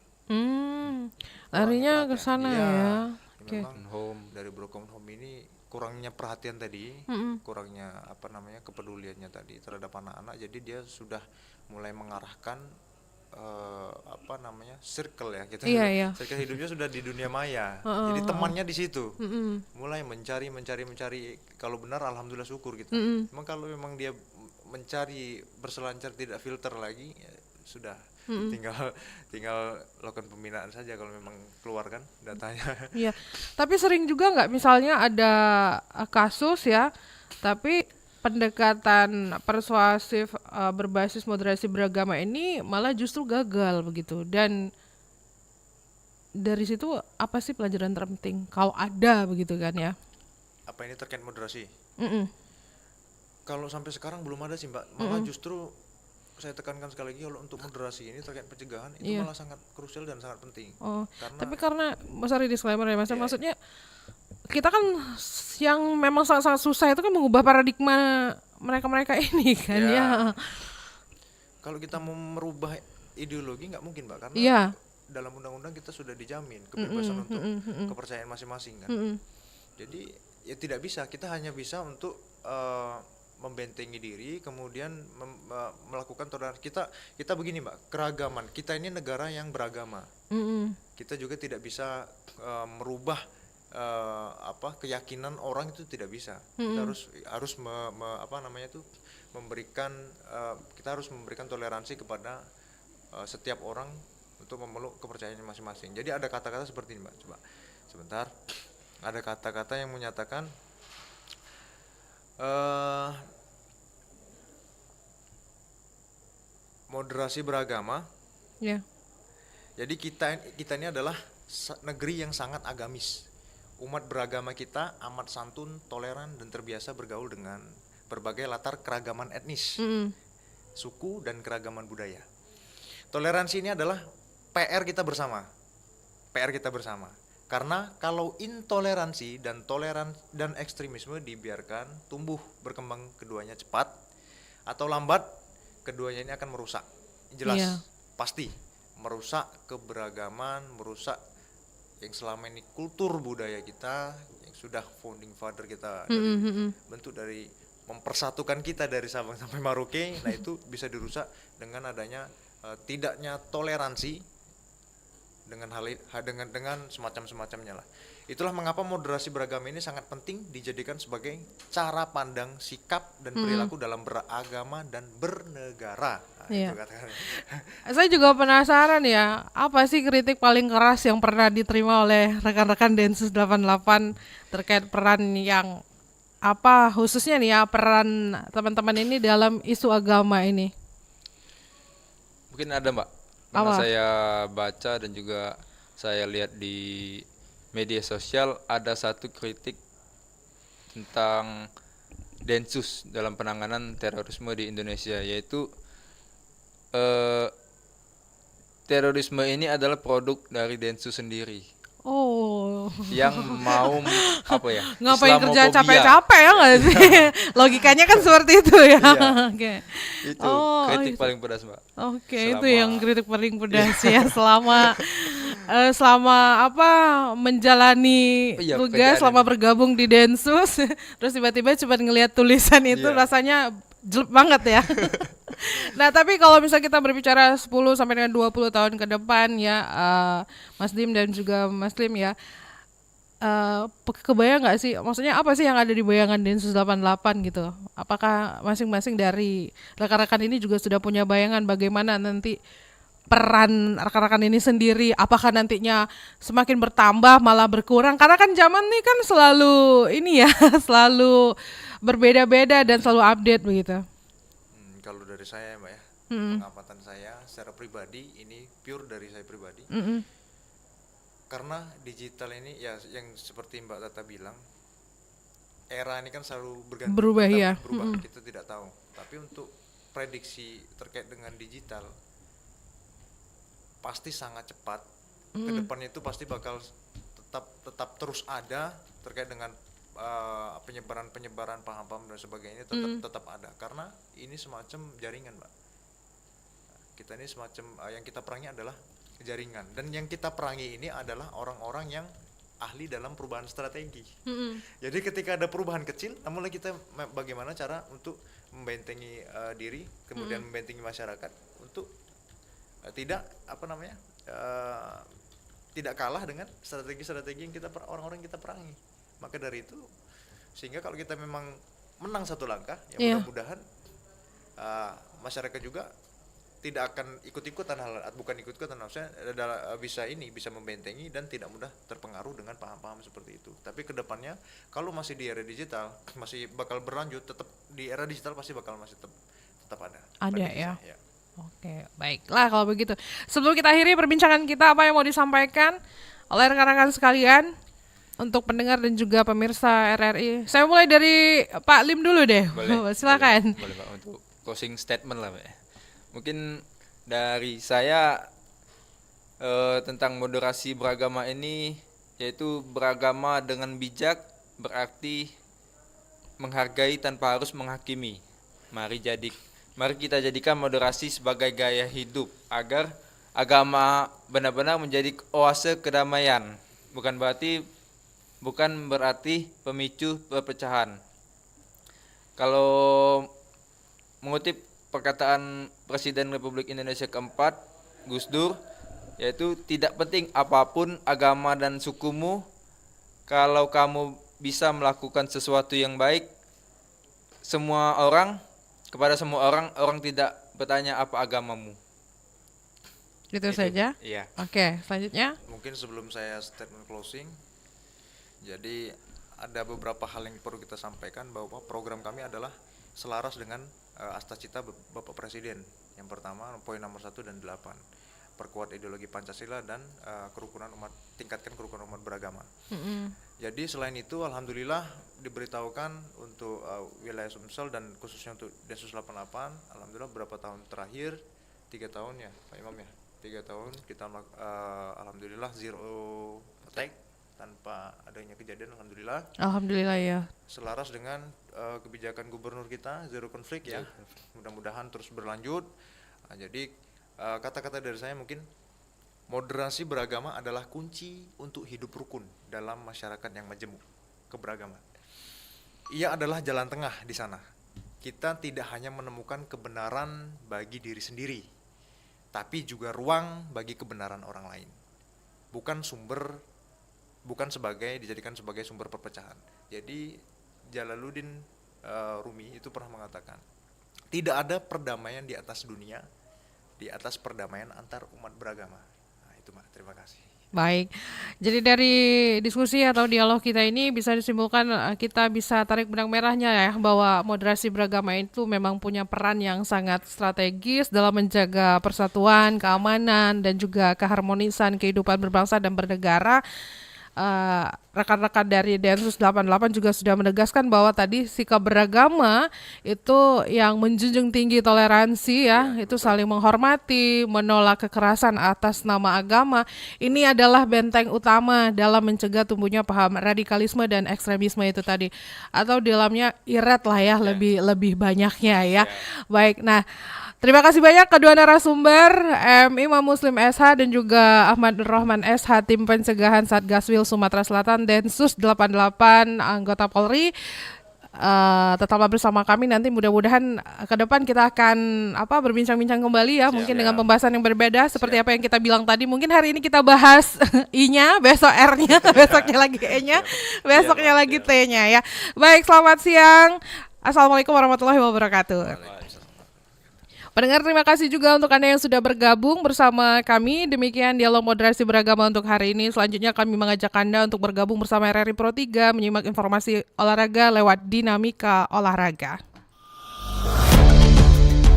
Larinya ke Perhatian. sana Iya, ya. Oke. memang dari broken home ini kurangnya perhatian tadi, kurangnya kepeduliannya tadi terhadap anak-anak. Jadi dia sudah mulai mengarahkan circle ya kita. Iya, iya. Circle hidupnya sudah di dunia maya. Jadi temannya di situ. Mulai mencari. Kalau benar alhamdulillah syukur kita. Memang kalau memang dia mencari berselancar tidak filter lagi, ya sudah. Tinggal lakukan pembinaan saja kalau memang keluar kan datanya. Iya, tapi sering juga nggak misalnya ada kasus ya, tapi pendekatan persuasif berbasis moderasi beragama ini malah justru gagal begitu. Dan dari situ apa sih pelajaran terpenting kalau ada begitu kan ya? Apa ini terkait moderasi? Mm-mm. Kalau sampai sekarang belum ada sih Mbak. Malah justru saya tekankan sekali lagi, kalau untuk moderasi ini terkait pencegahan itu Iya. malah sangat krusial dan sangat penting. Oh, Karena tapi karena sorry disclaimer ya Mas, Iya, maksudnya kita kan yang memang sangat-sangat susah itu kan mengubah paradigma mereka-mereka ini kan Iya. ya. kalau kita mau merubah ideologi nggak mungkin Mbak, karena Iya. dalam undang-undang kita sudah dijamin kebebasan untuk kepercayaan masing-masing kan. Jadi ya tidak bisa, kita hanya bisa untuk membentengi diri, kemudian melakukan toleransi. Kita begini Mbak, keragaman kita ini negara yang beragama. Kita juga tidak bisa merubah keyakinan orang, itu tidak bisa. Kita harus memberikan kita harus memberikan toleransi kepada setiap orang untuk memeluk kepercayaannya masing-masing. Jadi ada kata-kata seperti ini Mbak, coba sebentar. Ada kata-kata yang menyatakan moderasi beragama. Ya. Jadi kita ini adalah negeri yang sangat agamis. Umat beragama kita amat santun, toleran, dan terbiasa bergaul dengan berbagai latar keragaman etnis, suku, dan keragaman budaya. Toleransi ini adalah PR kita bersama. Karena kalau intoleransi dan ekstremisme dibiarkan tumbuh berkembang keduanya cepat, atau lambat keduanya ini akan merusak. Jelas, Iya. pasti merusak keberagaman, merusak yang selama ini kultur budaya kita yang sudah founding father kita dari bentuk dari mempersatukan kita dari Sabang sampai Merauke. Nah itu bisa dirusak dengan adanya tidaknya toleransi dengan dengan semacamnya lah. Itulah mengapa moderasi beragama ini sangat penting dijadikan sebagai cara pandang, sikap dan perilaku dalam beragama dan bernegara. Nah, Iya. itu katakan. Saya juga penasaran ya, apa sih kritik paling keras yang pernah diterima oleh rekan-rekan Densus 88 terkait peran yang apa khususnya nih ya peran teman-teman ini dalam isu agama ini? Mungkin ada Mbak, karena Apa? saya baca dan juga saya lihat di media sosial ada satu kritik tentang Densus dalam penanganan terorisme di Indonesia, yaitu terorisme ini adalah produk dari Densus sendiri Oh, yang mau apa ya? ngapain kerjaan Islamofobia. capek-capek ya nggak sih? Logikanya kan seperti itu ya. Iya. Oke. Itu Oh, kritik itu. paling pedas, Mbak. Oke, itu Selama- yang kritik paling pedas ya selama apa menjalani Iya, tugas, pekerjaan selama ini. bergabung di Densus, terus tiba-tiba cuma ngelihat tulisan itu Iya. rasanya jelek banget ya. Nah, tapi kalau misalnya kita berbicara 10 sampai dengan 20 tahun ke depan ya, Mas Dim dan juga Mas Lim ya, kebayang nggak sih, maksudnya apa sih yang ada di bayangan Densus 88 gitu? Apakah masing-masing dari rekan-rekan ini juga sudah punya bayangan bagaimana nanti peran rekan-rekan ini sendiri? Apakah nantinya semakin bertambah malah berkurang? Karena kan zaman ini kan selalu ini ya, selalu berbeda-beda dan selalu update begitu. Kalau dari saya Mbak ya, pengamatan saya secara pribadi ini pure dari saya pribadi. Karena digital ini ya yang seperti Mbak Tata bilang, era ini kan selalu berganti, Berubah, kita ya. berubah, kita tidak tahu. Tapi untuk prediksi terkait dengan digital pasti sangat cepat. Kedepannya itu pasti bakal tetap terus ada terkait dengan penyebaran paham-paham dan sebagainya tetap ada, karena ini semacam jaringan Mbak. Kita ini semacam yang kita perangi adalah jaringan, dan yang kita perangi ini adalah orang-orang yang ahli dalam perubahan strategi. Jadi ketika ada perubahan kecil, namun kita bagaimana cara untuk membentengi diri, kemudian membentengi masyarakat untuk tidak tidak kalah dengan strategi-strategi yang orang-orang yang kita perangi. Maka dari itu, sehingga kalau kita memang menang satu langkah, ya mudah-mudahan masyarakat juga tidak akan ikut-ikutan maksudnya bisa membentengi dan tidak mudah terpengaruh dengan paham-paham seperti itu. Tapi kedepannya kalau masih di era digital masih bakal berlanjut, tetap di era digital pasti bakal masih tetap ada. Ada ya. Oke, baiklah kalau begitu. Sebelum kita akhiri perbincangan kita, apa yang mau disampaikan oleh rekan-rekan sekalian untuk pendengar dan juga pemirsa RRI? Saya mulai dari Pak Lim dulu deh. Boleh. Silakan. Boleh Pak, untuk closing statement lah Pak. Mungkin dari saya tentang moderasi beragama ini, yaitu beragama dengan bijak berarti menghargai tanpa harus menghakimi. Mari kita jadikan moderasi sebagai gaya hidup agar agama benar-benar menjadi oase kedamaian. Bukan berarti pemicu perpecahan. Kalau mengutip perkataan Presiden Republik Indonesia keempat, Gus Dur, yaitu tidak penting apapun agama dan sukumu, kalau kamu bisa melakukan sesuatu yang baik, kepada semua orang tidak bertanya apa agamamu. Itu saja. Iya. Oke, selanjutnya. Mungkin sebelum saya statement closing, jadi ada beberapa hal yang perlu kita sampaikan, bahwa program kami adalah selaras dengan Astacita Bapak Presiden. Yang pertama, poin nomor 1 dan 8, perkuat ideologi Pancasila dan tingkatkan kerukunan umat beragama. Jadi selain itu, alhamdulillah diberitahukan untuk wilayah Sumsel dan khususnya untuk Densus 88, alhamdulillah beberapa tahun terakhir, 3 tahun ya Pak Imam ya, 3 tahun kita alhamdulillah zero attack tanpa adanya kejadian, alhamdulillah. Alhamdulillah ya. Selaras dengan kebijakan gubernur kita zero konflik ya. Mudah-mudahan terus berlanjut. Nah, jadi kata-kata dari saya mungkin moderasi beragama adalah kunci untuk hidup rukun dalam masyarakat yang majemuk keberagaman. Ia adalah jalan tengah di sana. Kita tidak hanya menemukan kebenaran bagi diri sendiri, tapi juga ruang bagi kebenaran orang lain. Bukan dijadikan sebagai sumber perpecahan. Jadi Jalaluddin Rumi itu pernah mengatakan, tidak ada perdamaian di atas dunia di atas perdamaian antar umat beragama. Nah, itu Mbak, terima kasih. Baik, jadi dari diskusi atau dialog kita ini bisa disimpulkan kita bisa tarik benang merahnya ya bahwa moderasi beragama itu memang punya peran yang sangat strategis dalam menjaga persatuan, keamanan, dan juga keharmonisan kehidupan berbangsa dan bernegara. Rekan-rekan dari Densus 88 juga sudah menegaskan bahwa tadi sikap beragama itu yang menjunjung tinggi toleransi ya, itu saling menghormati, menolak kekerasan atas nama agama. Ini adalah benteng utama dalam mencegah tumbuhnya paham radikalisme dan ekstremisme itu tadi. Atau di dalamnya iret lah ya, lebih banyaknya ya. Baik, nah terima kasih banyak kedua narasumber, Imam Muslim SH dan juga Ahmad Nur Rahman SH, Tim Pencegahan Satgaswil Sumatera Selatan, Densus 88, anggota Polri. Tetaplah bersama kami, nanti mudah-mudahan ke depan kita akan berbincang-bincang kembali ya, mungkin dengan pembahasan yang berbeda seperti apa yang kita bilang tadi. Mungkin hari ini kita bahas I-nya, besok R-nya, besoknya lagi E-nya, besoknya lagi T-nya ya. Baik, selamat siang. Assalamualaikum warahmatullahi wabarakatuh. Pendengar, terima kasih juga untuk Anda yang sudah bergabung bersama kami. Demikian dialog moderasi beragama untuk hari ini. Selanjutnya kami mengajak Anda untuk bergabung bersama RRI Pro 3 menyimak informasi olahraga lewat Dinamika Olahraga.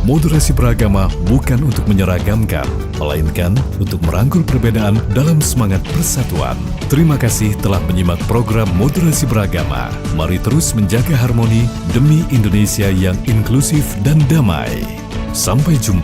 Moderasi beragama bukan untuk menyeragamkan, melainkan untuk merangkul perbedaan dalam semangat persatuan. Terima kasih telah menyimak program Moderasi Beragama. Mari terus menjaga harmoni demi Indonesia yang inklusif dan damai. Sampai jumpa.